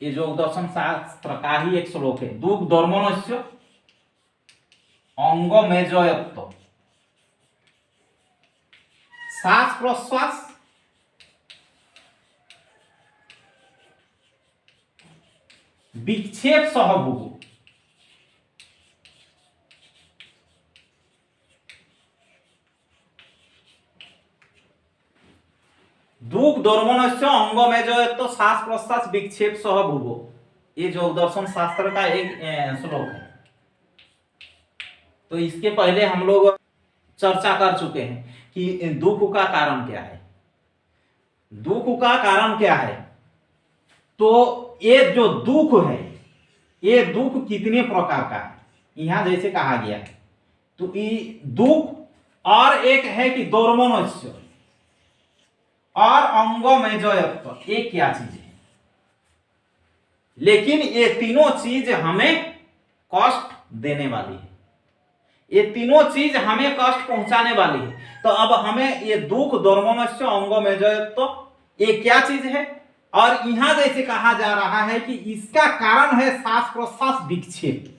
ये योग दर्शन शास्त्र का ही एक श्लोक है। दुख धर्मनस्य अंगमेजयत्व, श्वास प्रश्वास विक्षेप सहभोग, दुख धर्मनस्य अंगमेजयत्व श्वास प्रश्वास विक्षेप सहभोग, ये योग दर्शन शास्त्र का एक श्लोक है। तो इसके पहले हम लोग चर्चा कर चुके हैं कि दुख का कारण क्या है। दुख का कारण क्या है? तो ये जो दुख है, ये दुख कितने प्रकार का है यहां जैसे कहा गया है। तो ये दुख और एक है कि दोर्मनस्य और अंगमेजयत्व, ये क्या चीज है? लेकिन ये तीनों चीज हमें कष्ट देने वाली है, ये तीनों चीज हमें कष्ट पहुंचाने वाली है। तो अब हमें ये दुख दोर्मनस्य अंगमेजयत्व ये क्या चीज है? और यहां जैसे कहा जा रहा है कि इसका कारण है श्वास प्रश्वास विक्षेप।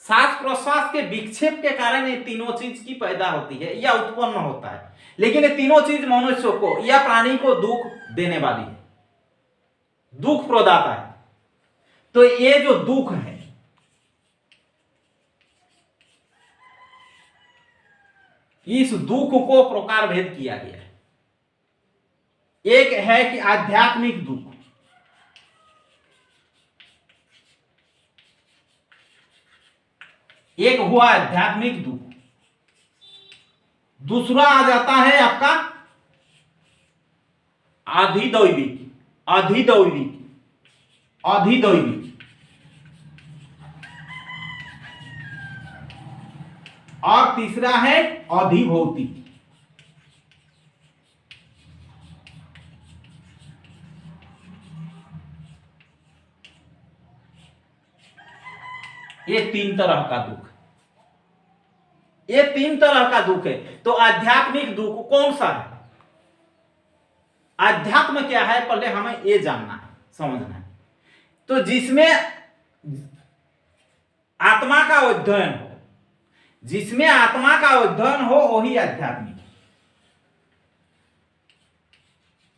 श्वास प्रश्वास के विक्षेप के कारण ये तीनों चीज की पैदा होती है या उत्पन्न होता है। लेकिन ये तीनों चीज मनुष्य को या प्राणी को दुख देने वाली है, दुख प्रदाता है। तो ये जो दुख है, इस दुख को प्रकार भेद किया गया है। एक है कि आध्यात्मिक दुख, एक हुआ आध्यात्मिक दुख। दूसरा आ जाता है आपका अधिदैविक, अधिदैविक, अधिदैविक। और तीसरा है अधिभौतिक। ये तीन तरह का दुख, ये तीन तरह का दुख है। तो आध्यात्मिक दुख कौन सा है? अध्यात्म क्या है पहले हमें ये जानना है, समझना है। तो जिसमें आत्मा का अध्ययन हो, जिसमें आत्मा का अध्ययन हो वही आध्यात्मिक है।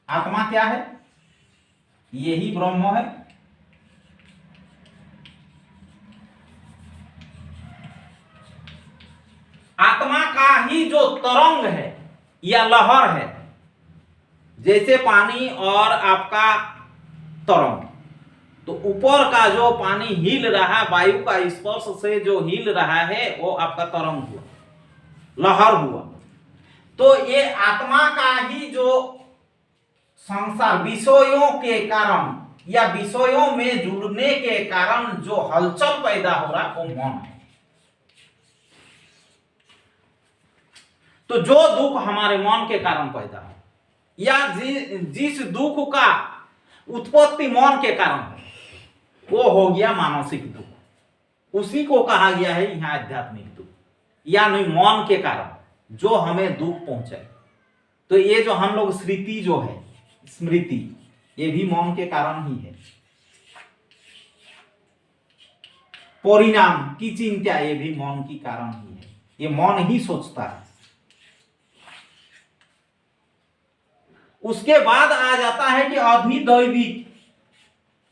आत्मा क्या है? यही ब्रह्म है। आत्मा का ही जो तरंग है या लहर है, जैसे पानी और आपका तरंग, तो ऊपर का जो पानी हिल रहा है, वायु का स्पर्श से जो हिल रहा है वो आपका तरंग हुआ, लहर हुआ। तो ये आत्मा का ही जो संसार विषयों के कारण या विषयों में जुड़ने के कारण जो हलचल पैदा हो रहा है वो मन है। तो जो दुख हमारे मन के कारण पैदा हो या जिस दुख का उत्पत्ति मन के कारण है वो हो गया मानसिक दुख। उसी को कहा गया है यहां आध्यात्मिक दुख, यानी मन के कारण जो हमें दुख पहुंचाए। तो ये जो हम लोग स्मृति जो है, स्मृति, ये भी मन के कारण ही है। परिणाम की चिंता, ये भी मन की कारण ही है। ये मन ही सोचता है। उसके बाद आ जाता है कि अधिदैविक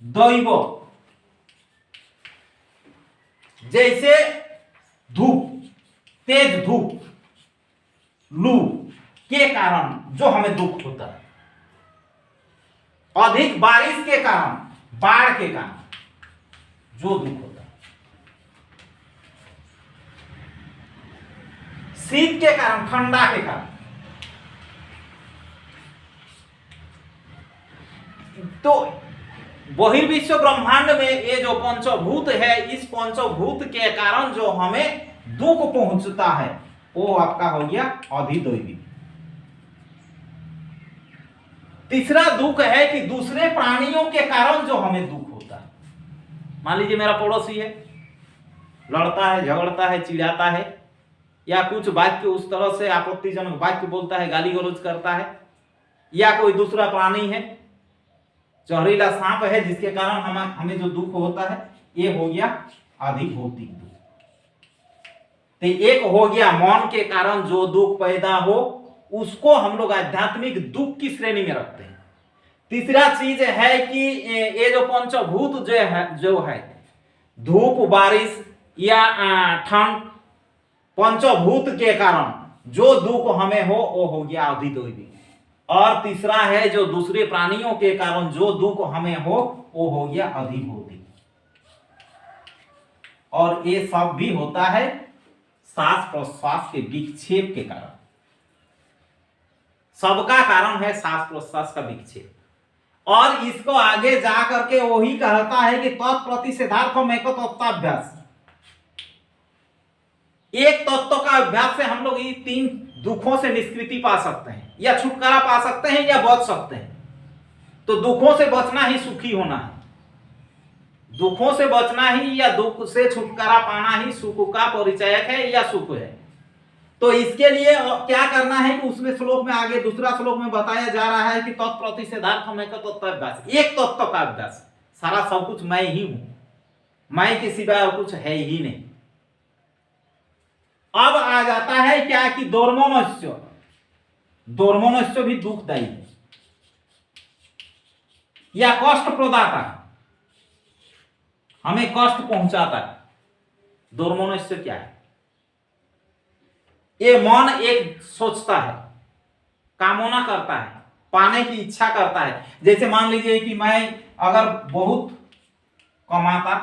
दैव, जैसे धूप, तेज धूप, लू के कारण जो हमें दुख होता है, अधिक बारिश के कारण, बाढ़ के कारण जो दुख होता है, शीत के कारण, ठंडा के कारण। तो बहिर्विश्व ब्रह्मांड में ये जो पंचभूत है, इस पंचभूत के कारण जो हमें दुख पहुंचता है वो आपका हो गया अधिदैविक। तीसरा दुख है कि दूसरे प्राणियों के कारण जो हमें दुख होता है। मान लीजिए मेरा पड़ोसी है, लड़ता है, झगड़ता है, चिढ़ाता है या कुछ वाक्य उस तरह से आपत्तिजनक वाक्य बोलता है, गाली गलौज करता है, या कोई दूसरा प्राणी है जहरीला सांप है जिसके कारण हमें जो दुख होता है ये हो गया अधिभौतिक दुख। तो एक हो गया मन के कारण जो दुख पैदा हो उसको हम लोग आध्यात्मिक दुख की श्रेणी में रखते हैं। तीसरा चीज है कि ये जो पंचभूत जो है धूप, बारिश या ठंड, पंचभूत के कारण जो दुख हमें हो वो हो गया अधिदैविक। और तीसरा है जो दूसरे प्राणियों के कारण जो दुख हमें हो वो हो गया अधिभौतिक। और ये सब भी होता है सांस प्रश्वास के विक्षेप के कारण। सबका कारण है सांस प्रश्वास का विक्षेप। और इसको आगे जा करके वही कहता है कि तत्प्रतिषेधार्थम एको तत्वाभ्यास। एक तत्व का अभ्यास से हम लोग ये 3 दुखों से निष्कृति पा सकते हैं, या छुटकारा पा सकते हैं, या बच सकते हैं। तो दुखों से बचना ही सुखी होना है, दुखों से बचना ही या दुख से छुटकारा पाना ही सुख का परिचायक है या सुख है। तो इसके लिए क्या करना है कि उसमें श्लोक में आगे दूसरा श्लोक में बताया जा रहा है कि तत्प्रतिषेधार्थम एको तत्वाभ्यास, एक तत्व का अभ्यास। सारा सब कुछ मैं ही हूं, मैं के सिवाय और कुछ है ही नहीं। अब आ जाता है क्या कि दोर्मनस्य, दोर्मनस्य भी दुखदायी है या कष्ट प्रदाता, हमें कष्ट पहुंचाता है। दोर्मनस्य क्या है? ये मन एक सोचता है, कामना करता है, पाने की इच्छा करता है। जैसे मान लीजिए कि मैं अगर बहुत कमाता,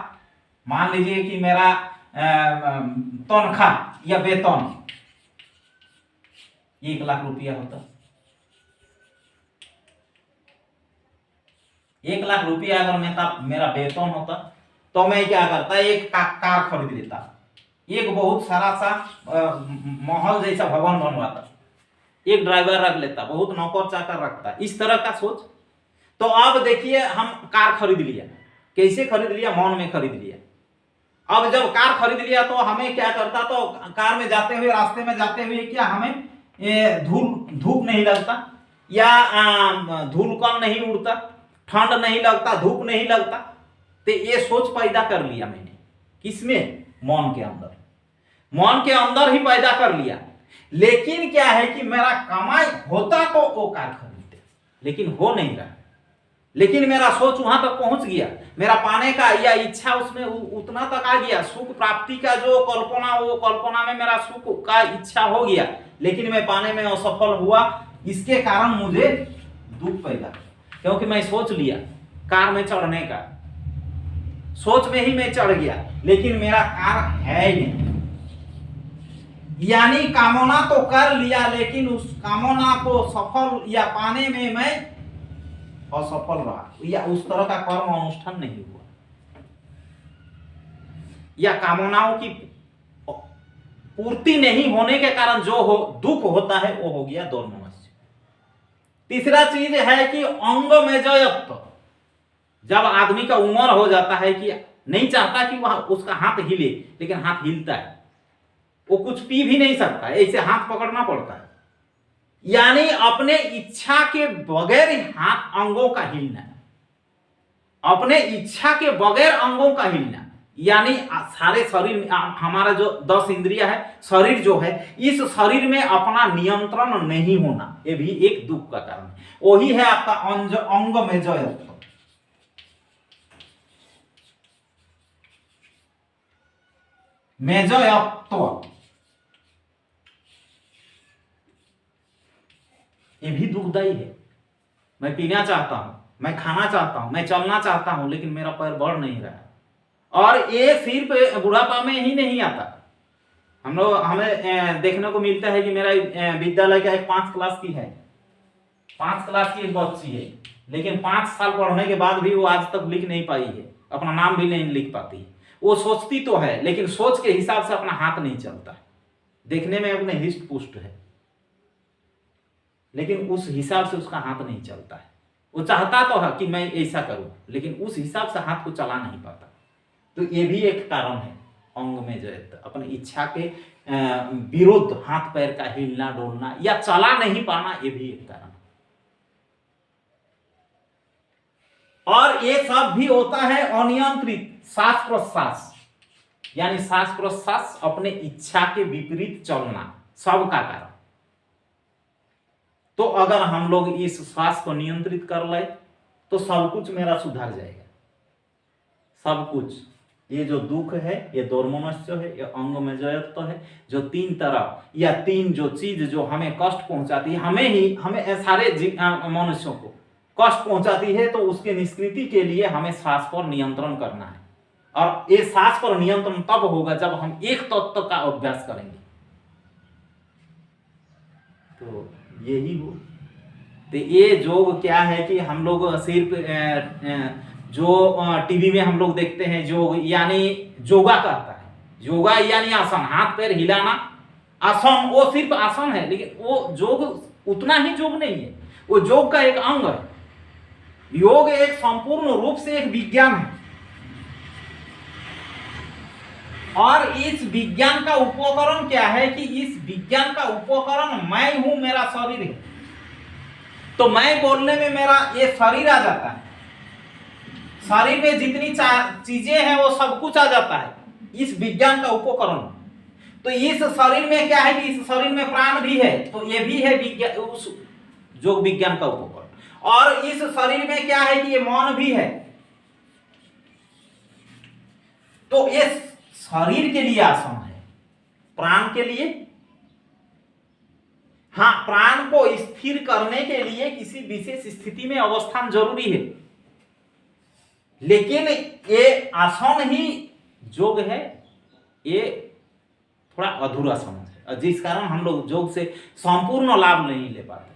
मान लीजिए कि मेरा तनख्वाह या वेतन 1 लाख रुपया होता, 1 लाख रुपया अगर मेरा वेतन होता तो मैं क्या करता, एक कार खरीद लेता, एक बहुत सारा सा महल जैसा भवन बनवाता, एक ड्राइवर रख लेता, बहुत नौकर चाकर रखता, इस तरह का सोच। तो अब देखिए हम कार खरीद लिया, कैसे खरीद लिया? मन में खरीद लिया। अब जब कार खरीद लिया तो हमें क्या करता, तो कार में जाते हुए, रास्ते में जाते हुए क्या हमें धूप नहीं लगता, या धूलकण नहीं उड़ता, ठंड नहीं लगता, धूप नहीं लगता। तो ये सोच पैदा कर लिया मैंने, किसमें? मन के अंदर, मन के अंदर ही पैदा कर लिया। लेकिन क्या है कि मेरा कमाई होता तो वो कार खरीदते, लेकिन हो नहीं रहा। लेकिन मेरा सोच वहां तक पहुंच गया, मेरा पाने का या इच्छा उसमें उतना तक आ गया, सुख प्राप्ति का जो कल्पना, वो कल्पना में मेरा सुख का इच्छा हो गया, लेकिन मैं पाने में असफल हुआ। इसके कारण मुझे दुख पैदा, क्योंकि मैं सोच लिया कार में चढ़ने का, सोच में ही मैं चढ़ गया, लेकिन मेरा कार है ही नहीं। यानी कामना तो कर लिया, लेकिन उस कामना को सफल या पाने में मैं असफल रहा, या उस तरह का कर्म अनुष्ठान नहीं हुआ, या कामनाओं की पूर्ति नहीं होने के कारण जो दुख होता है वो हो गया दोर्मनस्य। तीसरा चीज है कि अंग में जयत्व। जब आदमी का उम्र हो जाता है कि नहीं चाहता कि वह उसका हाथ हिले, लेकिन हाथ हिलता है, वो कुछ पी भी नहीं सकता, ऐसे हाथ पकड़ना पड़ता है। यानी अपने इच्छा के बगैर हाथ अंगों का हिलना, अपने इच्छा के बगैर अंगों का हिलना, यानी सारे शरीर, हमारा जो 10 इंद्रिया है, शरीर जो है, इस शरीर में अपना नियंत्रण नहीं होना, ये भी एक दुख का कारण है। वही है आपका अंग में जयत्व। मेजयत्व ये भी दुखदायी है। मैं पीना चाहता हूं, मैं खाना चाहता हूं, मैं चलना चाहता हूं, लेकिन मेरा पैर बढ़ नहीं रहा। और ये सिर्फ बुढ़ापा में ही नहीं आता, हमें देखने को मिलता है कि मेरा विद्यालय का एक 5 क्लास की है, 5 क्लास की एक बच्ची है, लेकिन 5 साल पढ़ने के बाद भी वो आज तक लिख नहीं पाई है, अपना नाम भी नहीं लिख पाती है। वो सोचती तो है, लेकिन सोच के हिसाब से अपना हाथ नहीं चलता। देखने में अपने हिस्ट पुष्ट है, लेकिन उस हिसाब से उसका हाथ नहीं चलता है। वो चाहता तो है कि मैं ऐसा करूं, लेकिन उस हिसाब से हाथ को चला नहीं पाता। तो ये भी एक कारण है अंग में जयत्व, अपनी इच्छा के विरुद्ध हाथ पैर का हिलना डोलना या चला नहीं पाना, ये भी एक कारण। और ये सब भी होता है अनियंत्रित श्वास प्रश्वास, यानी श्वास प्रश्वास अपने इच्छा के विपरीत चलना सब का कारण। तो अगर हम लोग इस श्वास को नियंत्रित कर ले तो सब कुछ मेरा सुधर जाएगा, सब कुछ। ये जो दुख है, ये दोर्मनस्य है, ये अंग में जयत्व है, जो तीन तरह या तीन जो चीज जो हमें कष्ट पहुंचाती है, हमें सारे मनुष्यों को कष्ट पहुंचाती है, तो उसके निष्कृति के लिए हमें श्वास पर नियंत्रण करना है। और ये श्वास पर नियंत्रण तब होगा जब हम एक तत्व का अभ्यास करेंगे। तो यही हो। तो ये योग क्या है कि हम लोग सिर्फ जो टीवी में हम लोग देखते हैं योग, यानी योगा करता है, योगा यानी आसन, हाथ पैर हिलाना, आसन, वो सिर्फ आसन है, लेकिन वो योग उतना ही योग नहीं है, वो योग का एक अंग है। योग एक संपूर्ण रूप से एक विज्ञान है, और इस विज्ञान का उपकरण क्या है कि इस विज्ञान का उपकरण मैं हूं, मेरा शरीर है। तो मैं बोलने में मेरा ये शरीर आ जाता है, शरीर में जितनी चीजें हैं वो सब कुछ आ जाता है इस विज्ञान का उपकरण। तो इस शरीर में क्या है कि इस शरीर में प्राण भी है, तो ये भी है विज्ञान, उस योग विज्ञान का उपकरण। और इस शरीर में क्या है कि ये मन भी है। तो ये शरीर के लिए आसन है, प्राण के लिए, हाँ, प्राण को स्थिर करने के लिए किसी विशेष स्थिति में अवस्थान जरूरी है, लेकिन ये आसन ही योग है, ये थोड़ा अधूरा समझ है, जिस कारण हम लोग योग से संपूर्ण लाभ नहीं ले पाते।